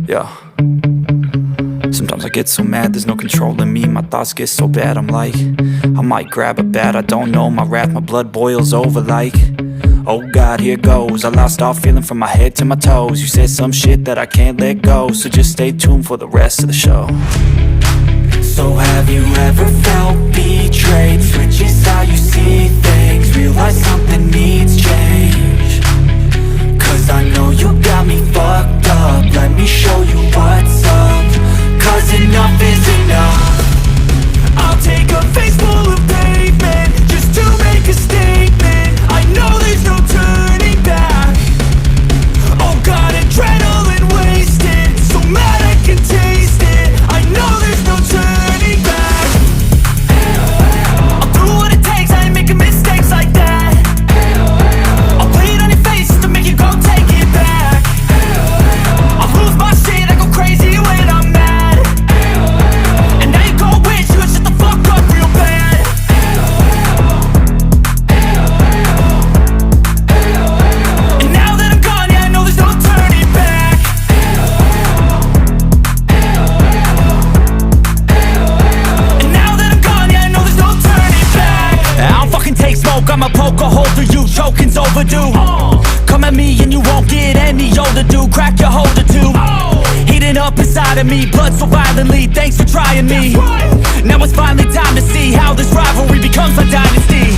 Yeah. Sometimes I get so mad, there's no controlling me. My thoughts get so bad, I'm like, I might grab a bat, I don't know. My wrath, my blood boils over like, oh God, here goes. I lost all feeling from my head to my toes. You said some shit that I can't let go, so just stay tuned for the rest of the show. So have you ever felt betrayed? Switches how you see things, realize something needs change. Cause I know you got me fucked up, let me show you what's up. Cause enough is enough. I'll take a face full of pavement just to make a statement. I know there's no turning back. Oh God, adrenaline wasted, so mad I can taste it. I know there's no turning back. I'll do what it takes, I ain't making mistakes like that. I'll play it on your face just to make you go take it back. I'll lose my shit, I go crazy when I'm mad. And now you gon' wish you would shut the fuck up real bad. And now that I'm gone, yeah, I know there's no turning back. And now that I'm gone, yeah, I know there's no turning back. I don't fucking take smoke, I'ma poke a hole through you, choking's overdue. Come at me and you won't get any older, dude. Crack your holder too. Heating up inside of me, blood so violently. Thanks for trying me. Now it's finally time to see how this rivalry becomes a dynasty.